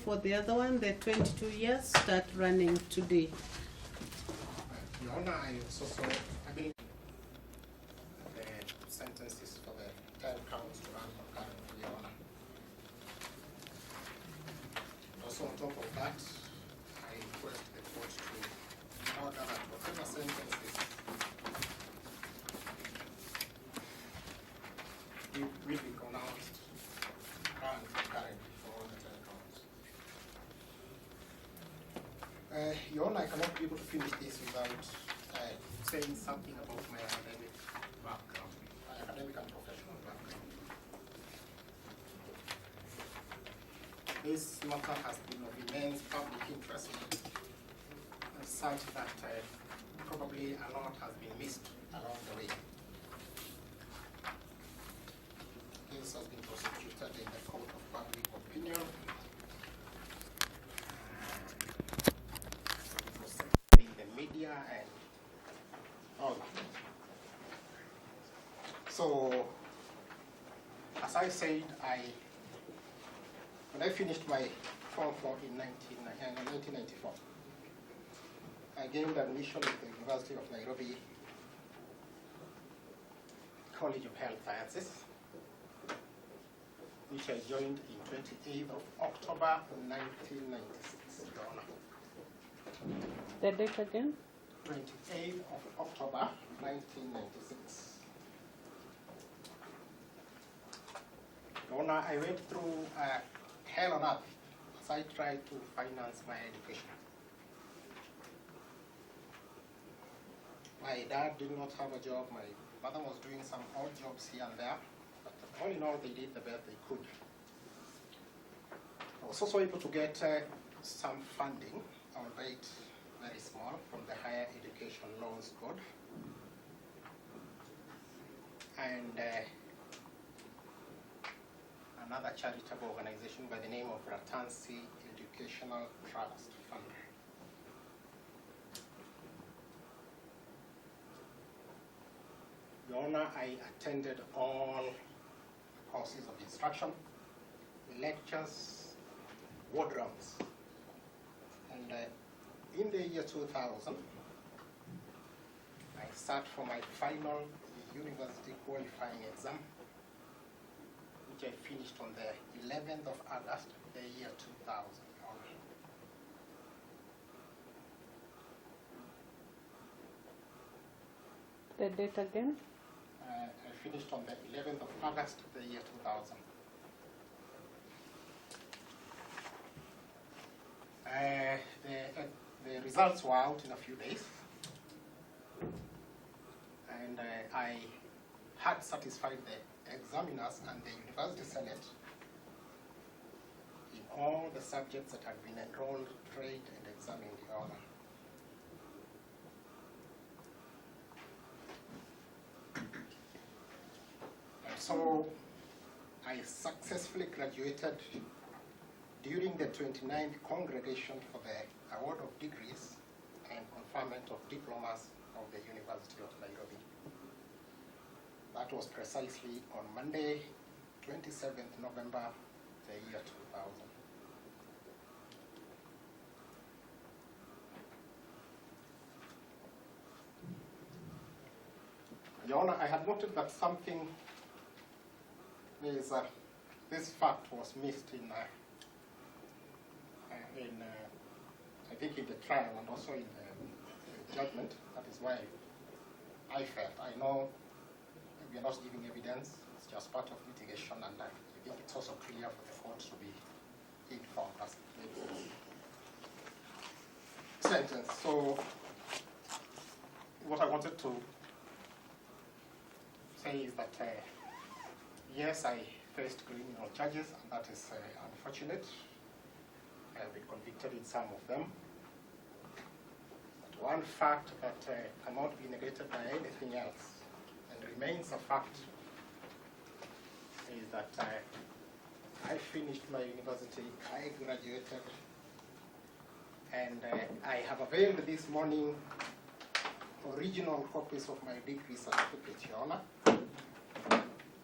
for the other one, the 22 years, start running today. Your Honor, I also saw, I believe, the sentences for the 10 counts to run concurrently, Your Honor. Also, on top of that, I request the court to order that whatever sentences will be pronounced run concurrently for all the 10 counts. Your Honor, I cannot be able to finish this without saying something about my academic background, my academic and professional background. This matter has been of immense public interest, such that probably a lot has been missed along the way. This has been prosecuted in the court of public opinion, in the media, and all that. So, as I said, when I finished my Form 4 in 1994, I gained admission at the University of Nairobi College of Health Sciences, which I joined in 28th of October 1996, Your Honor. The date again? 28th of October 1996. Your Honor, I went through hell on earth as I tried to finance my education. My dad did not have a job. My mother was doing some odd jobs here and there. But all in all, they did the best they could. I was also able to get some funding, albeit very small, from the Higher Education Loans Code. And another charitable organization by the name of Ratansi Educational Trust Fund. Your Honor, I attended all courses of instruction, lectures, ward rounds. And in the year 2000, I sat for my final university qualifying exam, which I finished on the 11th of August, the year 2000. The date again? I finished on the 11th of August, the year 2000. The results were out in a few days, and I had satisfied the examiners and the University Senate in all the subjects that had been enrolled, trained, and examined, Your Honor. So I successfully graduated during the 29th congregation for the award of degrees and conferment of diplomas of the University of Nairobi. That was precisely on Monday, 27th November, the year 2000. Your Honor, I had noted that something is, this fact was missed in I think in the trial and also in the judgment. That is why I felt, I know we are not giving evidence, it's just part of mitigation, and I think it's also clear for the court to be informed as the sentence. So what I wanted to say is that yes, I faced criminal charges, and that is unfortunate. I have been convicted in some of them. But one fact that cannot be negated by anything else and remains a fact is that I finished my university, I graduated, and I have availed this morning original copies of my degree certificate, Your Honor,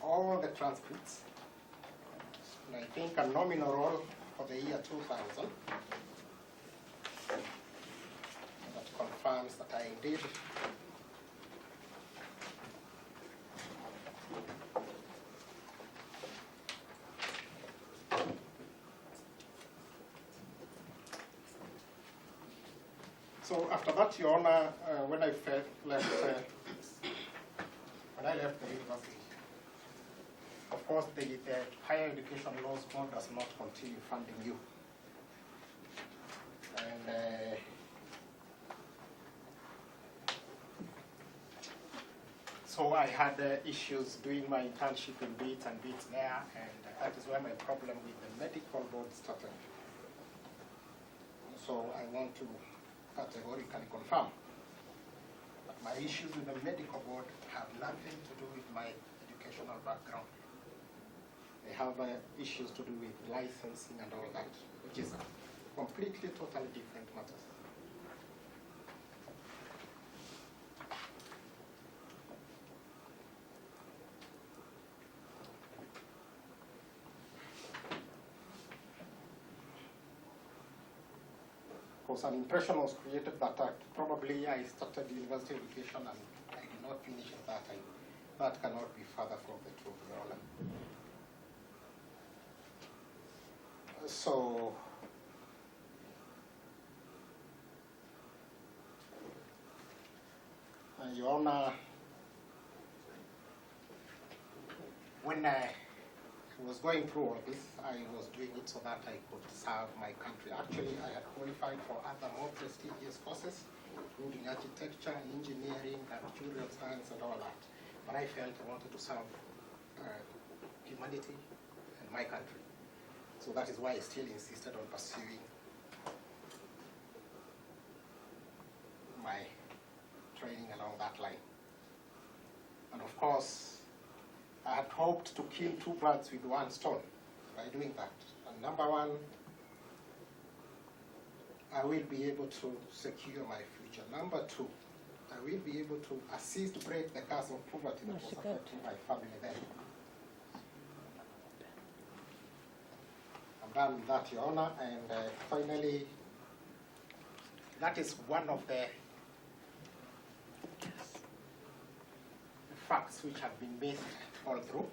all the transcripts, and I think a nominal roll for the year 2000 that confirms that I indeed So after that, Your Honor, when I left the university, of course, the Higher Education Laws Board does not continue funding you. And so I had issues doing my internship in bits and bits there, and that is where my problem with the medical board started. So I want to categorically confirm that my issues with the medical board have nothing to do with my educational background. They have issues to do with licensing and all that, which is completely, totally different matters. Because an impression was created that probably I started university education and I did not finish at that time. That cannot be further from the truth, Your Honor. So, Your Honor, when I was going through all this, I was doing it so that I could serve my country. Actually, I had qualified for other more prestigious courses, including architecture, engineering, actuarial science, and all that. But I felt I wanted to serve humanity and my country. So that is why I still insisted on pursuing my training along that line. And of course, I had hoped to kill two birds with one stone by doing that. And number one, I will be able to secure my future. Number two, I will be able to assist break the curse of poverty that was affecting my family then. I'm done with that, Your Honor. And finally, that is one of the facts which have been missed all through.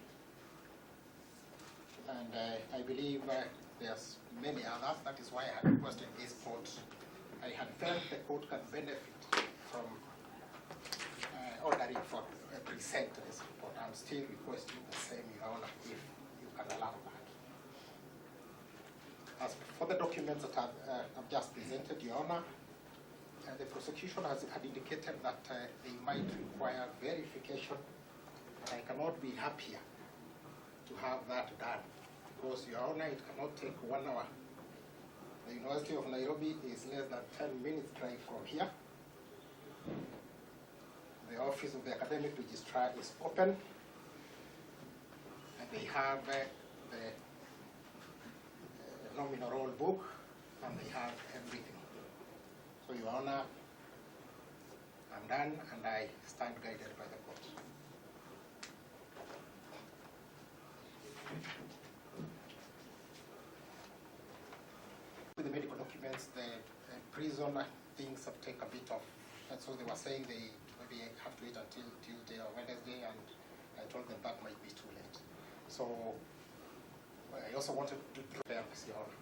And I believe there's many others. That is why I had requested this court. I had felt the court can benefit from ordering for a pre-sentence report. I'm still requesting the same, Your Honor, if you can allow that. As for the documents that I've just presented, Your Honor, the prosecution had indicated that they might require verification. I cannot be happier to have that done because, Your Honor, it cannot take 1 hour. The University of Nairobi is less than 10 minutes drive from here. The office of the academic registrar is open, and they have the nominal roll book, and they have everything. So, Your Honor, I'm done, and I stand guided by the court. With the medical documents, the prison things have taken a bit of, and so they were saying they maybe have to wait until Tuesday or Wednesday, and I told them that might be too late. So I also wanted to prepare this, Your Honor.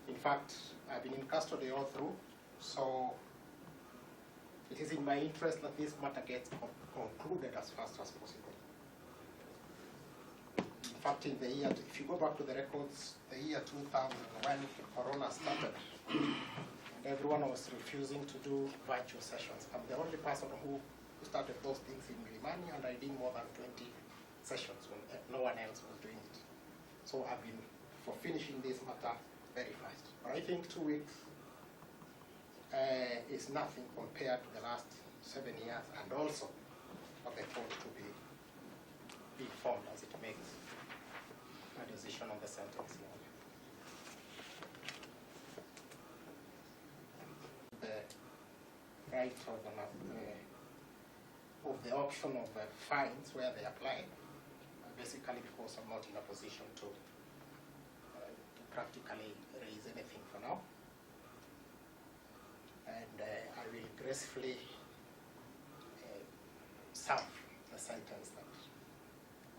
In fact, I've been in custody all through, so it is in my interest that this matter gets concluded as fast as possible. In fact, in the year, if you go back to the records, the year 2000, when Corona started, and everyone was refusing to do virtual sessions. I'm the only person who started those things in Milimani, and I did more than 20 sessions when no one else was doing it. So I've been, for finishing this matter, very fast. But I think 2 weeks is nothing compared to the last 7 years, and also for the court to be informed as it makes a decision on the sentence. The right of the option of fines where they apply, basically because I'm not in a position to practically raise anything for now. And I will gracefully serve the sentence that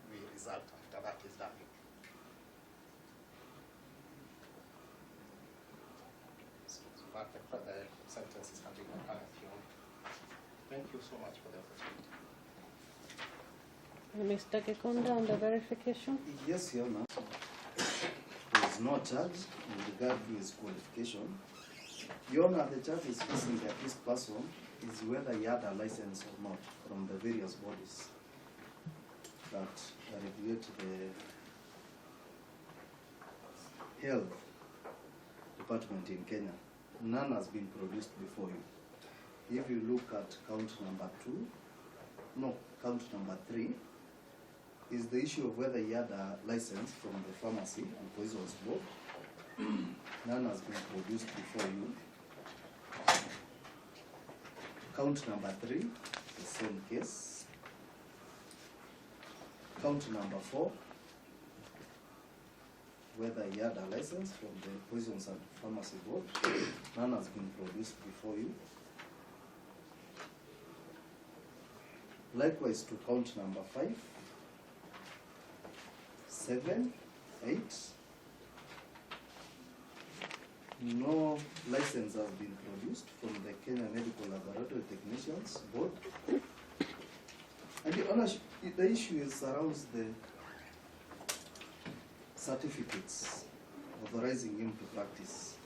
will result after that is done. But the sentences have been prepared. Thank you so much for the opportunity. Mr. Gekunda, on the verification? Yes, Your Honor. There is no charge in regard to his qualification. Your Honor, the charge is facing the accused person is whether he had a license or not from the various bodies that regulate the health department in Kenya. None has been produced before you. If you look at count number 3, is the issue of whether he had a license from the Pharmacy and Poisons Board. None has been produced before you. Count number 3, the same case. Count number 4, whether he had a license from the Poisons and Pharmacy Board. None has been produced before you. Likewise to count number 5, 7, 8. No license has been produced from the Kenya Medical Laboratory Technicians Board. And the issue is surrounds the certificates authorizing him to practice.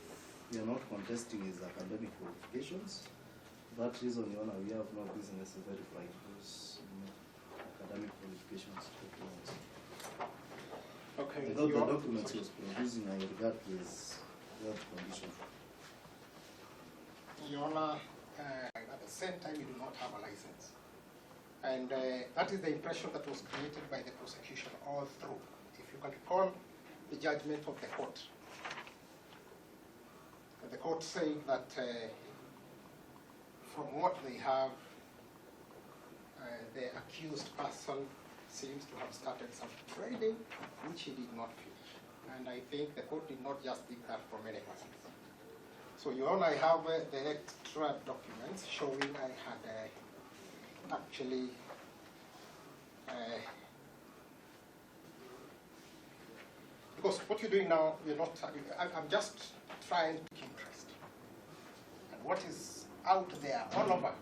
We are not contesting his academic qualifications. For that reason, Your Honor, we have no business to verify those academic qualifications documents. Okay. Without the documents he was producing, I regard to his health condition. Your Honor, at the same time, you do not have a license. And that is the impression that was created by the prosecution all through. If you can recall the judgment of the court saying that from what they have, the accused person seems to have started some training which he did not finish. And I think the court did not just think that from any persons. So, Your Honor, I have the extra documents showing I had actually because what you're doing now, you're not. I'm just trying to keep interest. And what is out there all over,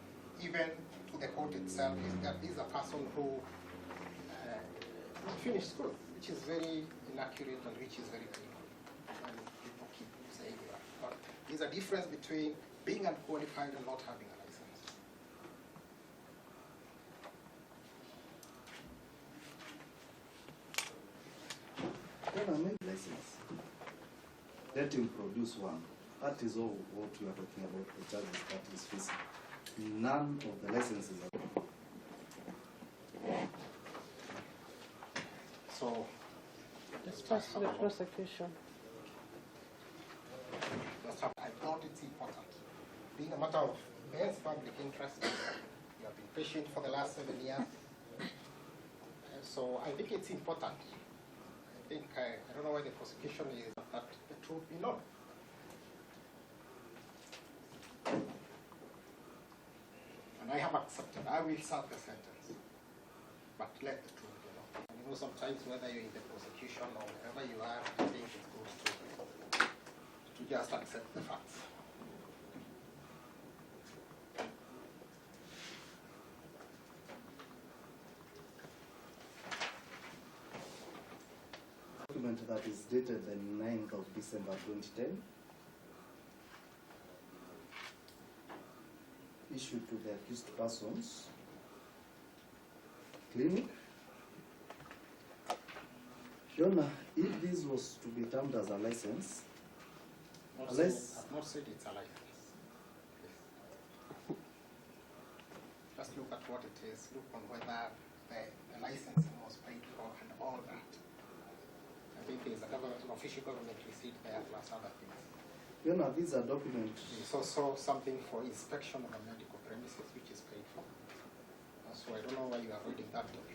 even to the court itself, is that this is a person who finished school, which is very inaccurate and which is very painful. And people keep saying that. But there's a difference between being unqualified and not having a license. When I make license, let him produce one. That is all what we are talking about, the charges that is facing. None of the licenses are. So, Discuss the prosecution. I thought it's important. Being a matter of best public interest, you have been patient for the last 7 years. So I think it's important. I think, I don't know why the prosecution is, that the truth be known. And I have accepted. I will serve the sentence. But let the truth be known. And you know, sometimes whether you're in the prosecution or wherever you are, I think it goes to just accept the facts. Document that is dated the 9th of December 2010, issued to the accused persons, clinic. Your Honor, if this was to be termed as a license, I've not said it's a license. Just look at what it is. Look on whether the licensing was paid for and all that. I think there's an official government receipt there plus other things. Your Honor, these are documents. There's also something for inspection of a medical premises which is paid for. So I don't know why you are reading that document.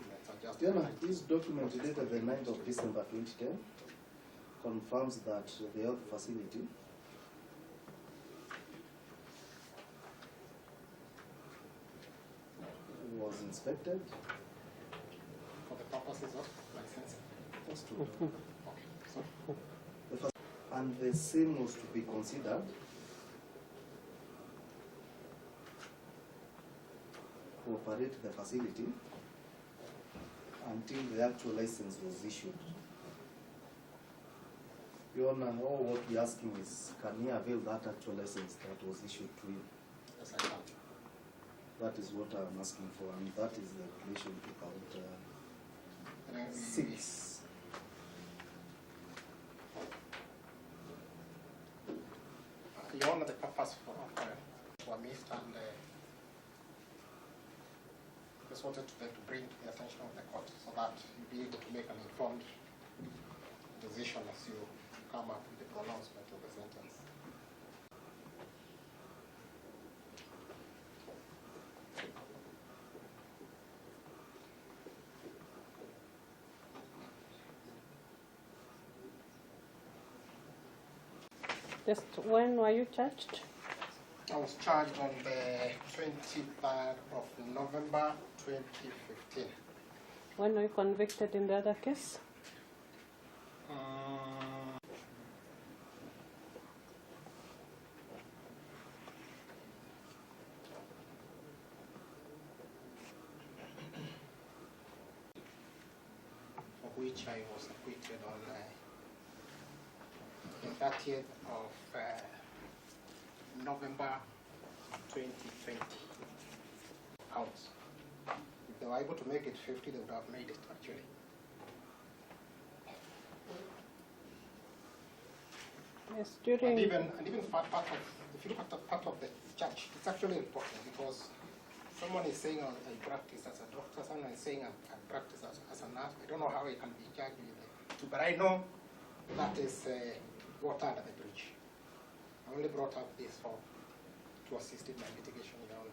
Your Honor, this document dated the 9th of December 2010, confirms that the health facility was inspected. For the purposes of licensing. That's true. Okay. So, And the same was to be considered to operate the facility until the actual license was issued. Your Honor, all what we're asking is, can he avail that actual license that was issued to him? yes, I can. That is what I'm asking for, and that is the regulation about And then 6. Your Honor, the purpose for were missed, and just wanted to bring to the attention of the court so that you'll be able to make an informed decision as you come up with the pronouncement of the sentence. Just when were you charged? I was charged on the 23rd of November 2015. When were you convicted in the other case? For which I was acquitted on the 30th of November 2020. Counts. If they were able to make it 50, they would have made it actually. Yes, And during. even part of, if you look at the part of the judge, it's actually important because someone is saying I practice as a doctor, someone is saying I practice as a nurse. I don't know how I can be judged with the two, but I know that is water under the bridge. I only brought up this to assist in my mitigation, Your Honor.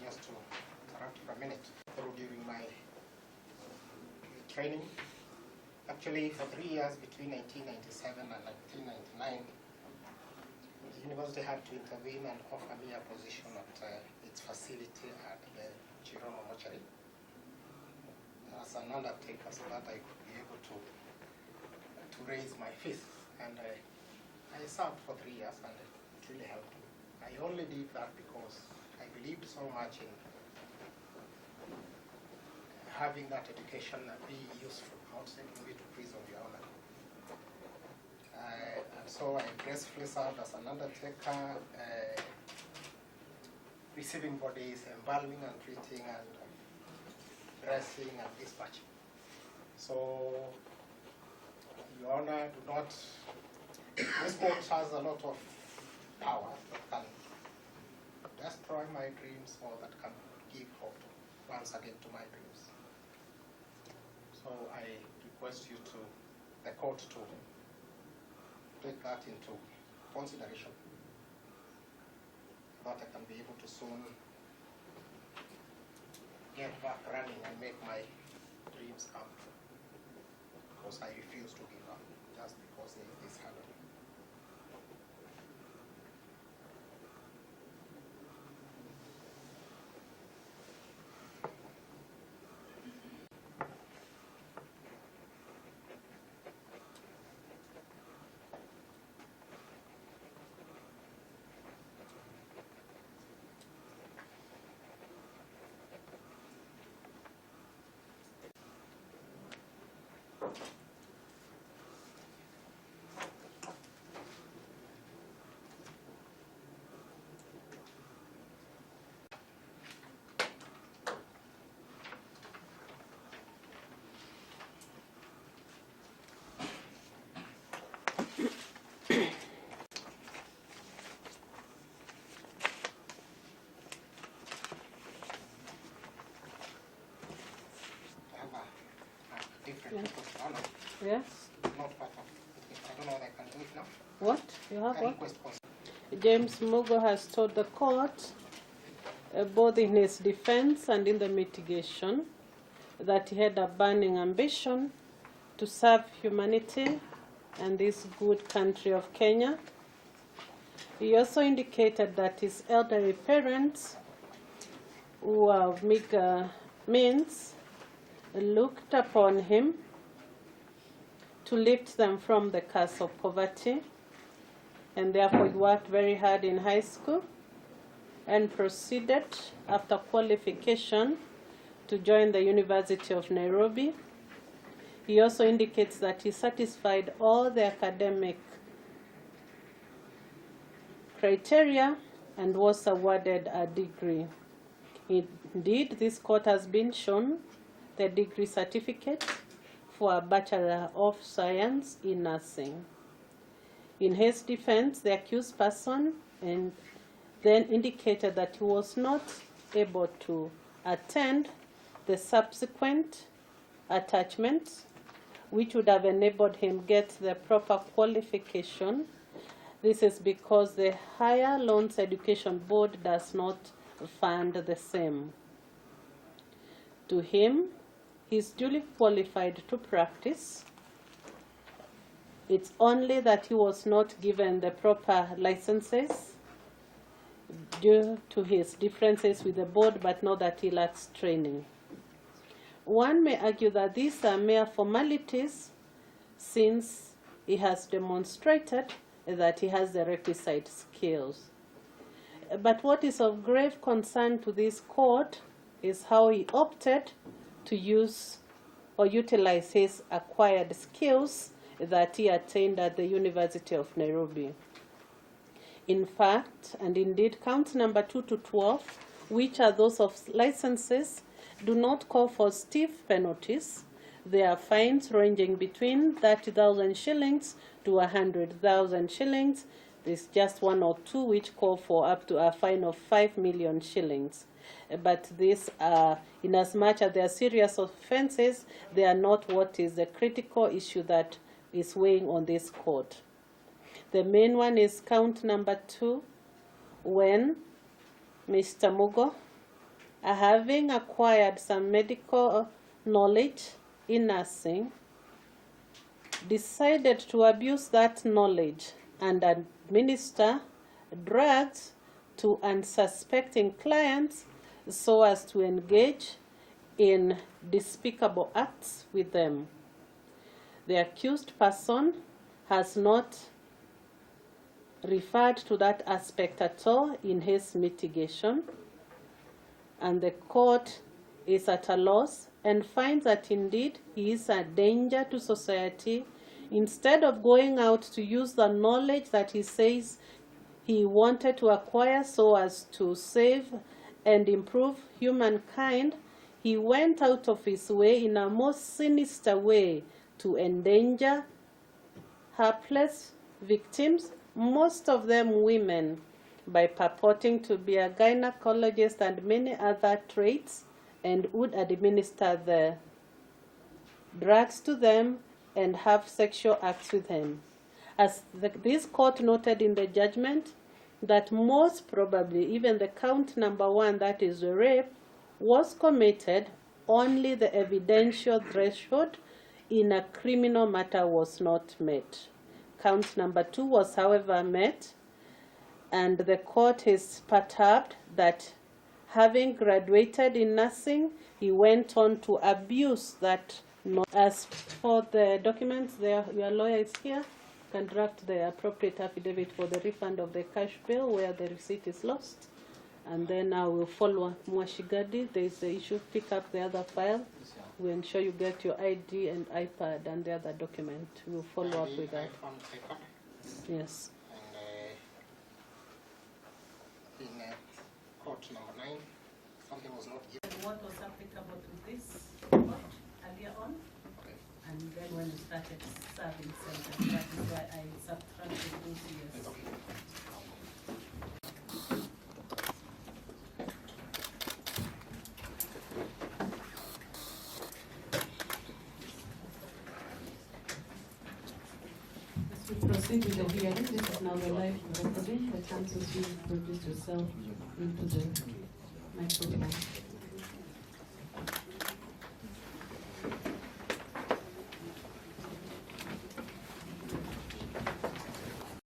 Just to interrupt for a minute, during my training, actually for 3 years between 1997 and 1999, the university had to intervene and offer me a position at its facility at the Chirono Mortuary as an undertaker so that I could be able to raise my fees. And I served for 3 years and it really helped me. I only did that because I believed so much in having that education be useful outside moving to prison, Your Honor. And so I gracefully served as an undertaker, receiving bodies, embalming and treating and dressing and dispatching. So, Your Honor, do not, this court has a lot of power that can destroy my dreams or that can give hope once again to my dreams. So I request you to, the court to take that into consideration so that I can be able to soon get back running and make my dreams come true. Because I refuse to give up just because there is this happening. Yes. not part of it. I don't know whether I can do it now. What? You have Can what? request consent. James Mugo has told the court, both in his defense and in the mitigation, that he had a burning ambition to serve humanity and this good country of Kenya. He also indicated that his elderly parents, who are of meager means, looked upon him to lift them from the curse of poverty, and therefore he worked very hard in high school and proceeded after qualification to join the University of Nairobi. He also indicates that he satisfied all the academic criteria and was awarded a degree. Indeed, this court has been shown the degree certificate for a Bachelor of Science in Nursing. In his defense, the accused person then indicated that he was not able to attend the subsequent attachments, which would have enabled him get the proper qualification. This is because the Higher Loans Education Board does not fund the same. To him, he is duly qualified to practice. It's only that he was not given the proper licenses due to his differences with the board, but not that he lacks training. One may argue that these are mere formalities, since he has demonstrated that he has the requisite skills. But what is of grave concern to this court is how he opted to use or utilize his acquired skills that he attained at the University of Nairobi. In fact, and indeed, counts number 2 to 12, which are those of licenses, do not call for stiff penalties. They are fines ranging between 30,000 shillings to 100,000 shillings. There's just one or two which call for up to a fine of 5 million shillings. But these are, in as much as they are serious offenses, they are not what is the critical issue that is weighing on this court. The main one is count number 2, when Mr. Mugo, having acquired some medical knowledge in nursing, decided to abuse that knowledge and administer drugs to unsuspecting clients so as to engage in despicable acts with them. The accused person has not referred to that aspect at all in his mitigation, and the court is at a loss and finds that indeed he is a danger to society. Instead of going out to use the knowledge that he says he wanted to acquire so as to save and improve humankind, he went out of his way in a most sinister way to endanger helpless victims, most of them women, by purporting to be a gynecologist and many other traits, and would administer the drugs to them and have sexual acts with them. As this court noted in the judgment, that most probably even the count number 1, that is the rape, was committed, only the evidential threshold in a criminal matter was not met. Count number 2 was, however, met, and the court is perturbed that having graduated in nursing, he went on to abuse that. As for the documents, your lawyer is here, can draft the appropriate affidavit for the refund of the cash bill where the receipt is lost. And then I will follow Mwashigadi. There is the issue, pick up the other file. We'll ensure you get your ID and iPad and the other document. We'll follow up with that. Yes. And in court number 9, something was not given. What was applicable to this court earlier on? Okay. And then when you started serving sentence, that is why I subtracted those years. Okay. proceed with the hearing. This is now the live recording. The chances you introduce yourself into the microphone.